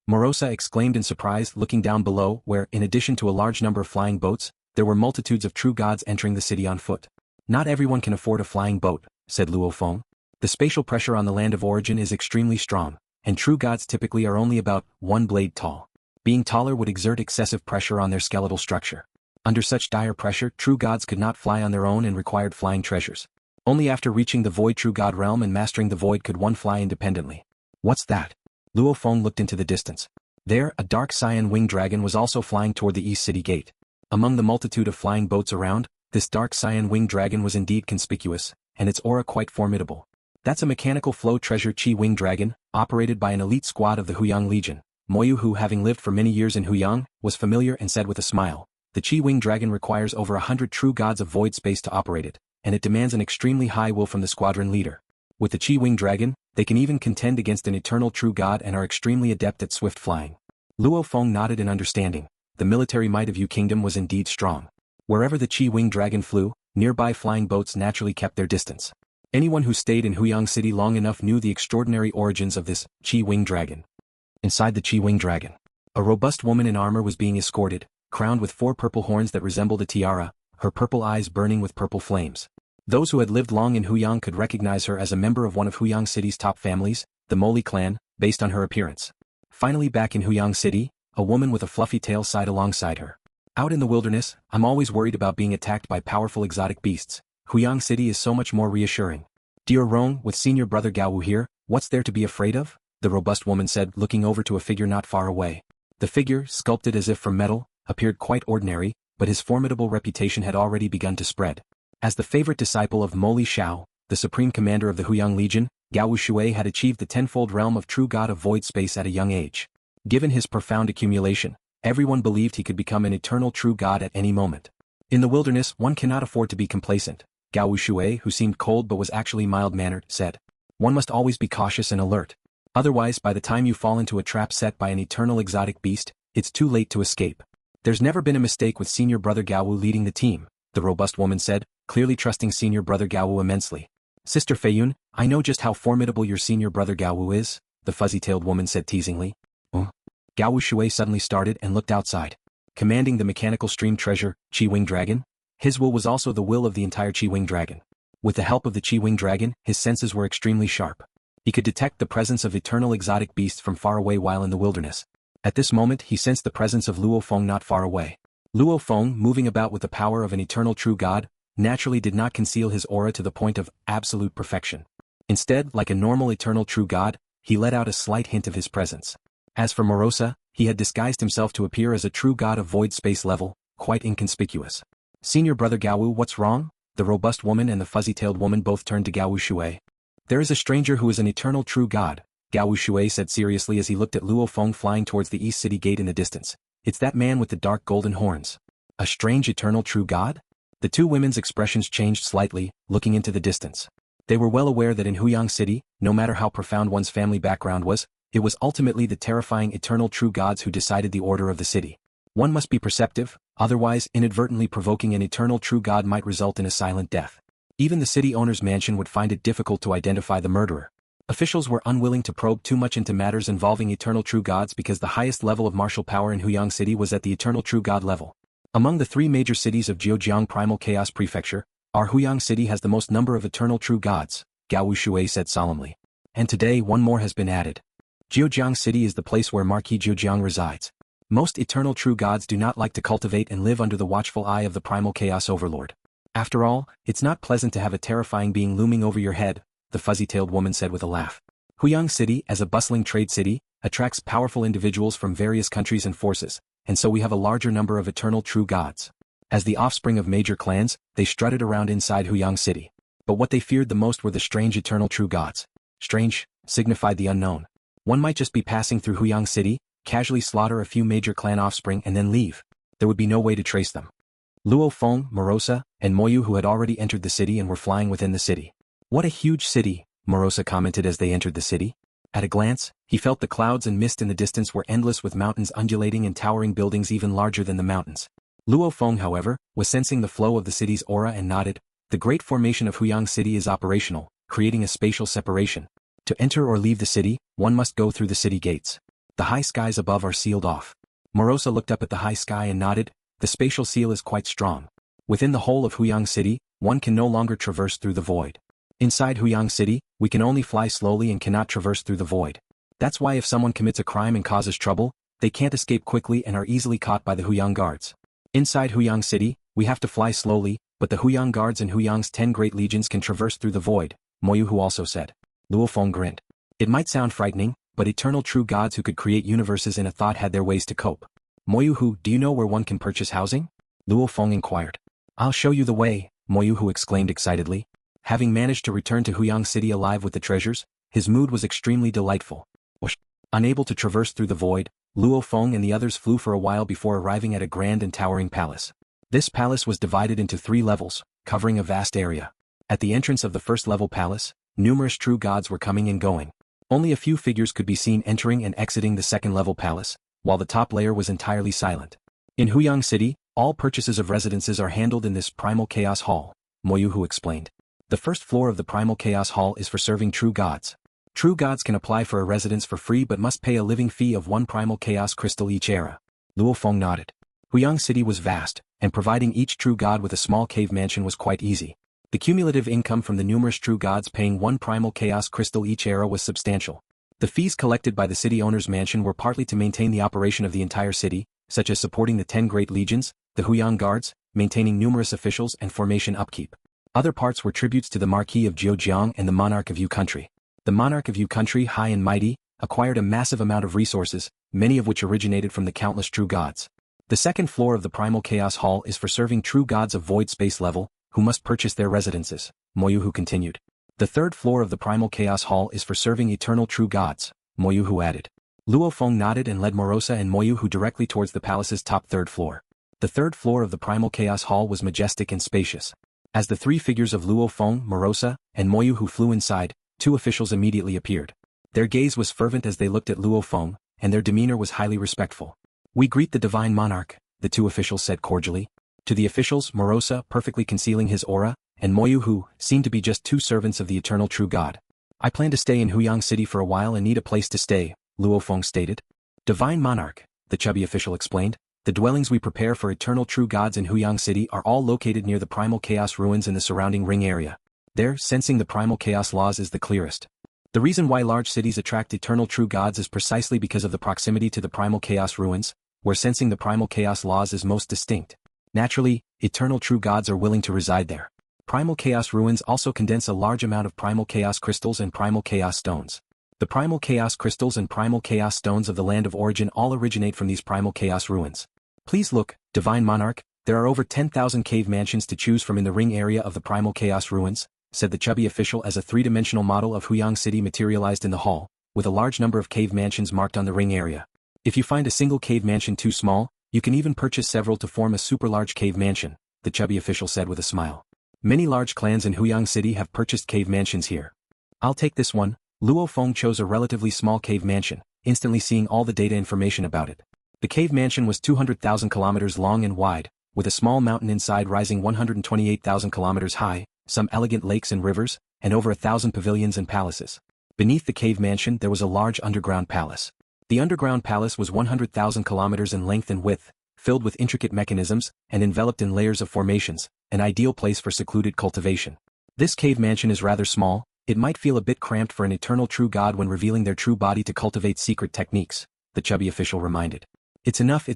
Morosa exclaimed in surprise, looking down below where, in addition to a large number of flying boats, there were multitudes of true gods entering the city on foot. Not everyone can afford a flying boat, said Luo Feng. The spatial pressure on the land of origin is extremely strong, and true gods typically are only about 1 blade tall. Being taller would exert excessive pressure on their skeletal structure. Under such dire pressure, true gods could not fly on their own and required flying treasures. Only after reaching the void true god realm and mastering the void could one fly independently. What's that? Luo Feng looked into the distance. There, a dark cyan winged dragon was also flying toward the east city gate. Among the multitude of flying boats around, this dark cyan winged dragon was indeed conspicuous, and its aura quite formidable. That's a mechanical flow treasure Qi winged dragon, operated by an elite squad of the Huang Legion. Moyu, who having lived for many years in Huang, was familiar and said with a smile, the Qi winged dragon requires over 100 true gods of void space to operate it, and it demands an extremely high will from the squadron leader. With the Qi winged dragon, they can even contend against an eternal true god and are extremely adept at swift flying. Luo Feng nodded in understanding. The military might of Yu Kingdom was indeed strong. Wherever the Qi winged dragon flew, nearby flying boats naturally kept their distance. Anyone who stayed in Huang City long enough knew the extraordinary origins of this Qi winged dragon. Inside the Qi winged dragon, a robust woman in armor was being escorted, crowned with 4 purple horns that resembled a tiara, her purple eyes burning with purple flames. Those who had lived long in Huang could recognize her as a member of one of Huang City's top families, the Moly clan, based on her appearance. Finally back in Huang City, a woman with a fluffy tail sighed alongside her. Out in the wilderness, I'm always worried about being attacked by powerful exotic beasts. Huang City is so much more reassuring. Dear Rong, with senior brother Gaowu here, what's there to be afraid of? The robust woman said, looking over to a figure not far away. The figure, sculpted as if from metal, appeared quite ordinary, but his formidable reputation had already begun to spread. As the favorite disciple of Moly Xiao, the supreme commander of the Huang Legion, Gaowu Shui had achieved the tenfold realm of true god of void space at a young age. Given his profound accumulation, everyone believed he could become an eternal true god at any moment. In the wilderness, one cannot afford to be complacent, Gaowu Shui, who seemed cold but was actually mild-mannered, said. One must always be cautious and alert. Otherwise, by the time you fall into a trap set by an eternal exotic beast, it's too late to escape. There's never been a mistake with senior brother Gaowu leading the team, the robust woman said, clearly trusting senior brother Gaowu immensely. Sister Feiyun, I know just how formidable your senior brother Gaowu is, the fuzzy-tailed woman said teasingly. Gaowu Shui suddenly started and looked outside. Commanding the mechanical stream treasure, Qi Wing Dragon? His will was also the will of the entire Qi-wing dragon. With the help of the Qi-wing dragon, his senses were extremely sharp. He could detect the presence of eternal exotic beasts from far away while in the wilderness. At this moment he sensed the presence of Luo Feng not far away. Luo Feng, moving about with the power of an eternal true god, naturally did not conceal his aura to the point of absolute perfection. Instead, like a normal eternal true god, he let out a slight hint of his presence. As for Morosa, he had disguised himself to appear as a true god of void space level, quite inconspicuous. Senior brother Gaowu, what's wrong? The robust woman and the fuzzy-tailed woman both turned to Gaowu Shui. There is a stranger who is an eternal true god, Gaowu Shui said seriously as he looked at Luo Feng flying towards the east city gate in the distance. It's that man with the dark golden horns. A strange eternal true god? The two women's expressions changed slightly, looking into the distance. They were well aware that in Huang City, no matter how profound one's family background was, it was ultimately the terrifying eternal true gods who decided the order of the city. One must be perceptive, otherwise inadvertently provoking an eternal true god might result in a silent death. Even the city owner's mansion would find it difficult to identify the murderer. Officials were unwilling to probe too much into matters involving eternal true gods because the highest level of martial power in Huang City was at the eternal true god level. Among the three major cities of Zhejiang Primal Chaos Prefecture, our Huang City has the most number of eternal true gods, Gaowu Shui said solemnly. And today one more has been added. Zhejiang City is the place where Marquis Zhejiang resides. Most eternal true gods do not like to cultivate and live under the watchful eye of the primal chaos overlord. After all, it's not pleasant to have a terrifying being looming over your head, the fuzzy-tailed woman said with a laugh. Huang City, as a bustling trade city, attracts powerful individuals from various countries and forces, and so we have a larger number of eternal true gods. As the offspring of major clans, they strutted around inside Huang City. But what they feared the most were the strange eternal true gods. Strange signified the unknown. One might just be passing through Huang City, casually slaughter a few major clan offspring and then leave. There would be no way to trace them. Luo Feng, Morosa, and Moyu who had already entered the city and were flying within the city. What a huge city, Morosa commented as they entered the city. At a glance, he felt the clouds and mist in the distance were endless with mountains undulating and towering buildings even larger than the mountains. Luo Feng, however, was sensing the flow of the city's aura and nodded. The great formation of Huang City is operational, creating a spatial separation. To enter or leave the city, one must go through the city gates. The high skies above are sealed off. Morosa looked up at the high sky and nodded. The spatial seal is quite strong. Within the whole of Huang City, one can no longer traverse through the void. Inside Huang City, we can only fly slowly and cannot traverse through the void. That's why if someone commits a crime and causes trouble, they can't escape quickly and are easily caught by the Huang guards. Inside Huang City, we have to fly slowly, but the Huang guards and Huyang's 10 great legions can traverse through the void, Moyu Hu also said. Luo Feng grinned. It might sound frightening, but eternal true gods who could create universes in a thought had their ways to cope. Moyu Hu, do you know where one can purchase housing? Luo Feng inquired. I'll show you the way, Moyu Hu exclaimed excitedly. Having managed to return to Huang City alive with the treasures, his mood was extremely delightful. Unable to traverse through the void, Luo Feng and the others flew for a while before arriving at a grand and towering palace. This palace was divided into 3 levels, covering a vast area. At the entrance of the first level palace, numerous true gods were coming and going. Only a few figures could be seen entering and exiting the second level palace, while the top layer was entirely silent. In Huang City, all purchases of residences are handled in this Primal Chaos Hall, Moyu Hu explained. The first floor of the Primal Chaos Hall is for serving true gods. True gods can apply for a residence for free but must pay a living fee of 1 Primal Chaos Crystal each era. Luo Feng nodded. Huang City was vast, and providing each true god with a small cave mansion was quite easy. The cumulative income from the numerous true gods paying 1 Primal Chaos Crystal each era was substantial. The fees collected by the city owner's mansion were partly to maintain the operation of the entire city, such as supporting the 10 great legions, the Huang guards, maintaining numerous officials and formation upkeep. Other parts were tributes to the Marquis of Zhejiang and the Monarch of Yu Country. The Monarch of Yu Country, high and mighty, acquired a massive amount of resources, many of which originated from the countless true gods. The second floor of the Primal Chaos Hall is for serving true gods of void space level, who must purchase their residences, Moyu Hu continued. The third floor of the Primal Chaos Hall is for serving eternal true gods, Moyu Hu added. Luo Feng nodded and led Morosa and Moyu Hu directly towards the palace's top third floor. The third floor of the Primal Chaos Hall was majestic and spacious. As the 3 figures of Luo Feng, Morosa, and Moyu Hu flew inside, 2 officials immediately appeared. Their gaze was fervent as they looked at Luo Feng, and their demeanor was highly respectful. We greet the divine monarch, the 2 officials said cordially. To the officials, Morosa, perfectly concealing his aura, and Moyu Hu, seemed to be just 2 servants of the eternal true god. I plan to stay in Huang City for a while and need a place to stay, Luo Feng stated. Divine monarch, the chubby official explained. The dwellings we prepare for eternal true gods in Huang City are all located near the primal chaos ruins in the surrounding ring area. There, sensing the primal chaos laws is the clearest. The reason why large cities attract eternal true gods is precisely because of the proximity to the primal chaos ruins, where sensing the primal chaos laws is most distinct. Naturally, eternal true gods are willing to reside there. Primal chaos ruins also condense a large amount of primal chaos crystals and primal chaos stones. The primal chaos crystals and primal chaos stones of the land of origin all originate from these primal chaos ruins. Please look, Divine Monarch, there are over 10,000 cave mansions to choose from in the ring area of the primal chaos ruins, said the chubby official as a three-dimensional model of Huang City materialized in the hall, with a large number of cave mansions marked on the ring area. If you find a single cave mansion too small, you can even purchase several to form a super-large cave mansion, the chubby official said with a smile. Many large clans in Huang City have purchased cave mansions here. I'll take this one. Luo Feng chose a relatively small cave mansion, instantly seeing all the data information about it. The cave mansion was 200,000 kilometers long and wide, with a small mountain inside rising 128,000 kilometers high, some elegant lakes and rivers, and over 1,000 pavilions and palaces. Beneath the cave mansion there was a large underground palace. The underground palace was 100,000 kilometers in length and width, filled with intricate mechanisms, and enveloped in layers of formations, an ideal place for secluded cultivation. This cave mansion is rather small. It might feel a bit cramped for an eternal true god when revealing their true body to cultivate secret techniques, the chubby official reminded. It's enough,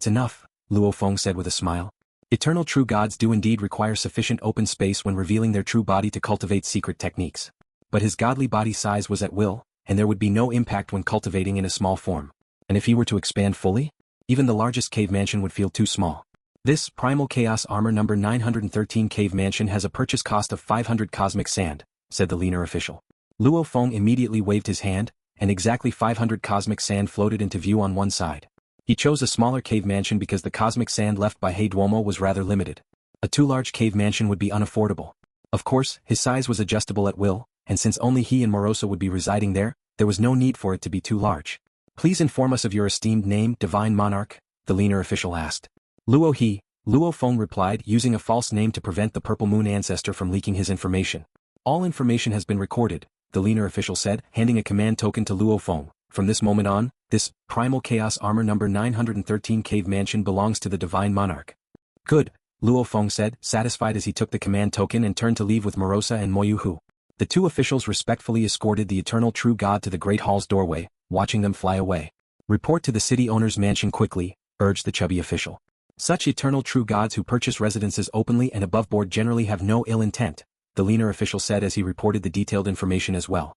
Luo Feng said with a smile. Eternal true gods do indeed require sufficient open space when revealing their true body to cultivate secret techniques. But his godly body size was at will, and there would be no impact when cultivating in a small form. And if he were to expand fully? Even the largest cave mansion would feel too small. This Primal Chaos Armor number 913 cave mansion has a purchase cost of 500 cosmic sand, said the leaner official. Luo Feng immediately waved his hand, and exactly 500 cosmic sand floated into view on one side. He chose a smaller cave mansion because the cosmic sand left by He Duomo was rather limited. A too large cave mansion would be unaffordable. Of course, his size was adjustable at will, and since only he and Morosa would be residing there, there was no need for it to be too large. Please inform us of your esteemed name, Divine Monarch, the leaner official asked. Luo Feng replied, using a false name to prevent the Purple Moon Ancestor from leaking his information. All information has been recorded, the leaner official said, handing a command token to Luo Feng. From this moment on, this Primal Chaos Armor number 913 cave mansion belongs to the Divine Monarch. Good, Luo Feng said, satisfied as he took the command token and turned to leave with Morosa and Moyu. The two officials respectfully escorted the eternal true god to the Great Hall's doorway, watching them fly away. Report to the city owner's mansion quickly, urged the chubby official. Such eternal true gods who purchase residences openly and above board generally have no ill intent, the leaner official said as he reported the detailed information as well.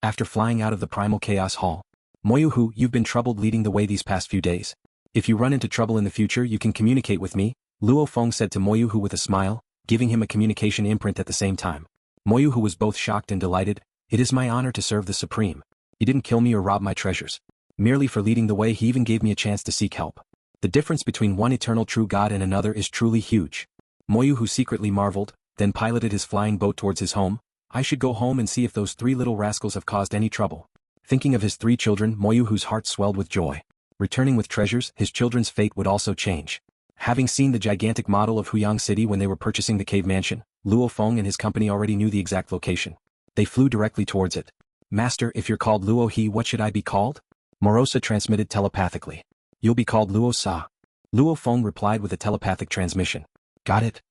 After flying out of the Primal Chaos Hall, Moyu, you've been troubled leading the way these past few days. If you run into trouble in the future you can communicate with me, Luo Feng said to Moyu with a smile, giving him a communication imprint at the same time. Moyu was both shocked and delighted. It is my honor to serve the Supreme. He didn't kill me or rob my treasures. Merely for leading the way he even gave me a chance to seek help. The difference between one eternal true god and another is truly huge. Moyu secretly marveled, then piloted his flying boat towards his home. I should go home and see if those three little rascals have caused any trouble. Thinking of his three children, Moyu's heart swelled with joy. Returning with treasures, his children's fate would also change. Having seen the gigantic model of Huang City when they were purchasing the cave mansion, Luo Feng and his company already knew the exact location. They flew directly towards it. Master, if you're called Luo, what should I be called? Morosa transmitted telepathically. You'll be called Luo Sa. Luo Feng replied with a telepathic transmission. Got it?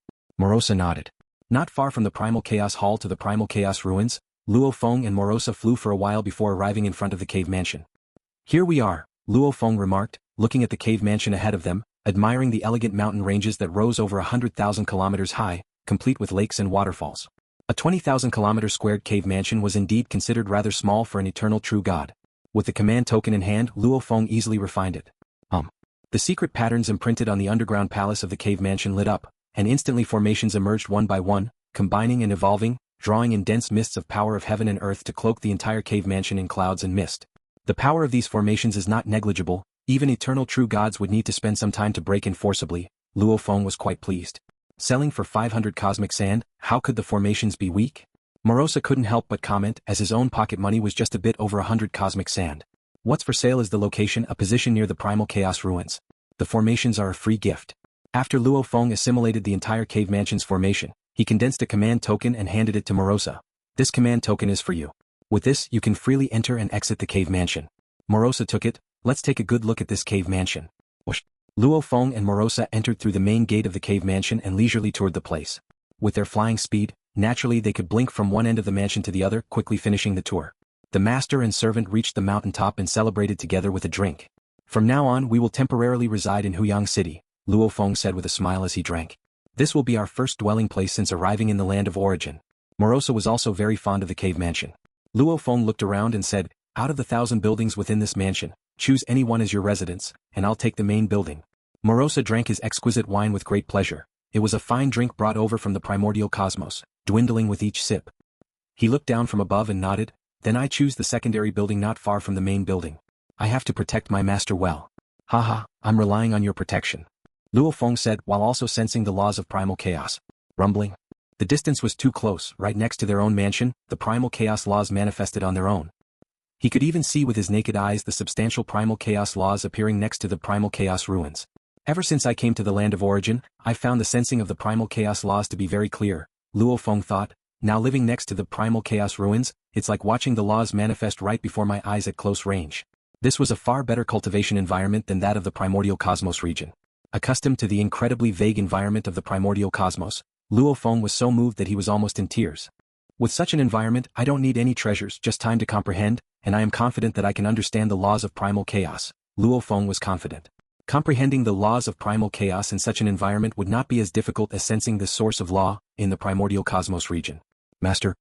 Morosa nodded. Not far from the Primal Chaos Hall to the Primal Chaos Ruins, Luo Feng and Morosa flew for a while before arriving in front of the cave mansion. Here we are, Luo Feng remarked, looking at the cave mansion ahead of them, admiring the elegant mountain ranges that rose over 100,000 kilometers high, complete with lakes and waterfalls. A 20,000 kilometer squared cave mansion was indeed considered rather small for an eternal true god. With the command token in hand, Luo Feng easily refined it. The secret patterns imprinted on the underground palace of the cave mansion lit up, and instantly formations emerged one by one, combining and evolving, drawing in dense mists of power of heaven and earth to cloak the entire cave mansion in clouds and mist. The power of these formations is not negligible. Even eternal true gods would need to spend some time to break in forcibly. Luo Feng was quite pleased. Selling for 500 cosmic sand, how could the formations be weak? Morosa couldn't help but comment, as his own pocket money was just a bit over 100 cosmic sand. What's for sale is the location, a position near the Primal Chaos Ruins. The formations are a free gift. After Luo Feng assimilated the entire cave mansion's formation, he condensed a command token and handed it to Morosa. This command token is for you. With this, you can freely enter and exit the cave mansion. Morosa took it. Let's take a good look at this cave mansion. Whoosh. Luo Feng and Morosa entered through the main gate of the cave mansion and leisurely toured the place. With their flying speed, naturally they could blink from one end of the mansion to the other, quickly finishing the tour. The master and servant reached the mountaintop and celebrated together with a drink. From now on we will temporarily reside in Huang City, Luo Feng said with a smile as he drank. This will be our first dwelling place since arriving in the land of origin. Morosa was also very fond of the cave mansion. Luo Feng looked around and said, out of the 1,000 buildings within this mansion, choose any one as your residence, and I'll take the main building. Morosa drank his exquisite wine with great pleasure. It was a fine drink brought over from the Primordial Cosmos, dwindling with each sip. He looked down from above and nodded, then I choose the secondary building not far from the main building. I have to protect my master well. Haha, I'm relying on your protection. Luo Feng said while also sensing the laws of primal chaos. Rumbling. The distance was too close, right next to their own mansion, the primal chaos laws manifested on their own. He could even see with his naked eyes the substantial primal chaos laws appearing next to the primal chaos ruins. Ever since I came to the land of origin, I found the sensing of the primal chaos laws to be very clear, Luo Feng thought. Now living next to the primal chaos ruins, it's like watching the laws manifest right before my eyes at close range. This was a far better cultivation environment than that of the Primordial Cosmos region. Accustomed to the incredibly vague environment of the Primordial Cosmos, Luo Feng was so moved that he was almost in tears. With such an environment, I don't need any treasures, just time to comprehend, and I am confident that I can understand the laws of primal chaos. Luo Feng was confident. Comprehending the laws of primal chaos in such an environment would not be as difficult as sensing the source of law in the Primordial Cosmos region. Master,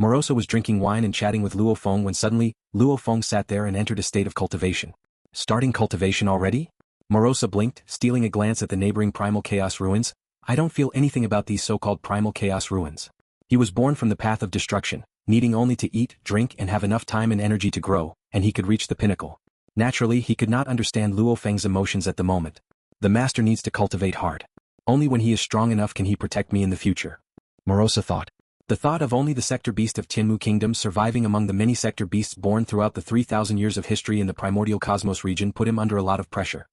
Morosa was drinking wine and chatting with Luo Feng when suddenly, Luo Feng sat there and entered a state of cultivation. Starting cultivation already? Morosa blinked, stealing a glance at the neighboring primal chaos ruins. I don't feel anything about these so-called primal chaos ruins. He was born from the path of destruction, needing only to eat, drink and have enough time and energy to grow, and he could reach the pinnacle. Naturally, he could not understand Luo Feng's emotions at the moment. The master needs to cultivate hard. Only when he is strong enough can he protect me in the future. Morosa thought. The thought of only the sector beast of Tianmu Kingdom surviving among the many sector beasts born throughout the 3,000 years of history in the Primordial Cosmos region put him under a lot of pressure.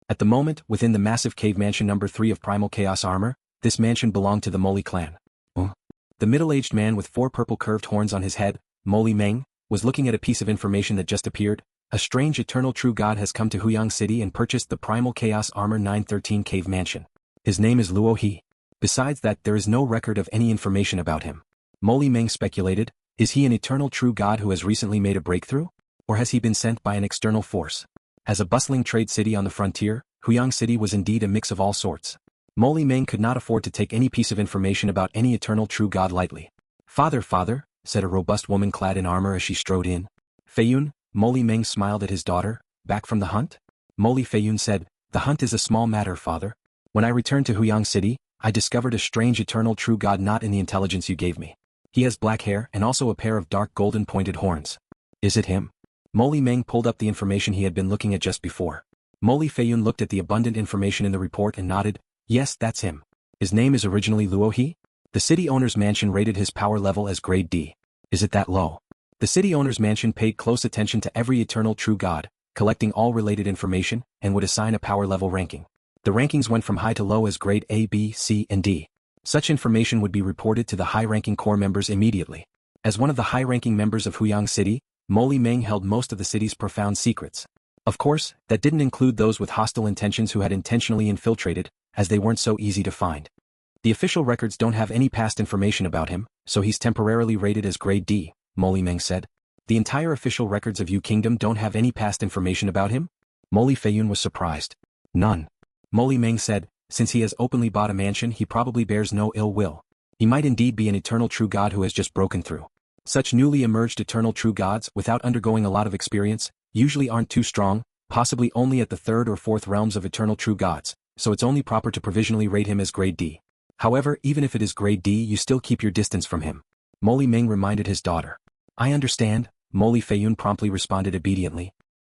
At the moment, within the massive cave mansion number 3 of Primal Chaos Armor, this mansion belonged to the Moly clan. The middle-aged man with 4 purple curved horns on his head, Moly Meng, was looking at a piece of information that just appeared. A strange eternal true god has come to Huang City and purchased the Primal Chaos Armor 913 cave mansion. His name is Luo He. Besides that, there is no record of any information about him. Moly Meng speculated, is he an eternal true god who has recently made a breakthrough? Or has he been sent by an external force? As a bustling trade city on the frontier, Huang City was indeed a mix of all sorts. Moly Meng could not afford to take any piece of information about any eternal true god lightly. Father, said a robust woman clad in armor as she strode in. Feiyun, Moly Meng smiled at his daughter, back from the hunt? Moly Feiyun said, the hunt is a small matter, father. When I returned to Huang City, I discovered a strange eternal true god not in the intelligence you gave me. He has black hair and also a pair of dark golden pointed horns. Is it him? Moly Meng pulled up the information he had been looking at just before. Moly Feiyun looked at the abundant information in the report and nodded, yes, that's him. His name is originally Luo He? The city owner's mansion rated his power level as grade D. Is it that low? The city owner's mansion paid close attention to every eternal true god, collecting all related information, and would assign a power level ranking. The rankings went from high to low as grade A, B, C, and D. Such information would be reported to the high-ranking core members immediately. As one of the high-ranking members of Huang City, Moly Meng held most of the city's profound secrets. Of course, that didn't include those with hostile intentions who had intentionally infiltrated, as they weren't so easy to find. The official records don't have any past information about him, so he's temporarily rated as grade D, Moly Meng said. The entire official records of Yu Kingdom don't have any past information about him? Moly Feiyun was surprised. None. Moly Meng said, since he has openly bought a mansion he probably bears no ill will. He might indeed be an eternal true god who has just broken through. Such newly emerged eternal true gods, without undergoing a lot of experience, usually aren't too strong, possibly only at the 3rd or 4th realms of eternal true gods, so it's only proper to provisionally rate him as grade D. However, even if it is grade D you still keep your distance from him. Moly Meng reminded his daughter. I understand, Moly Feiyun promptly responded obediently.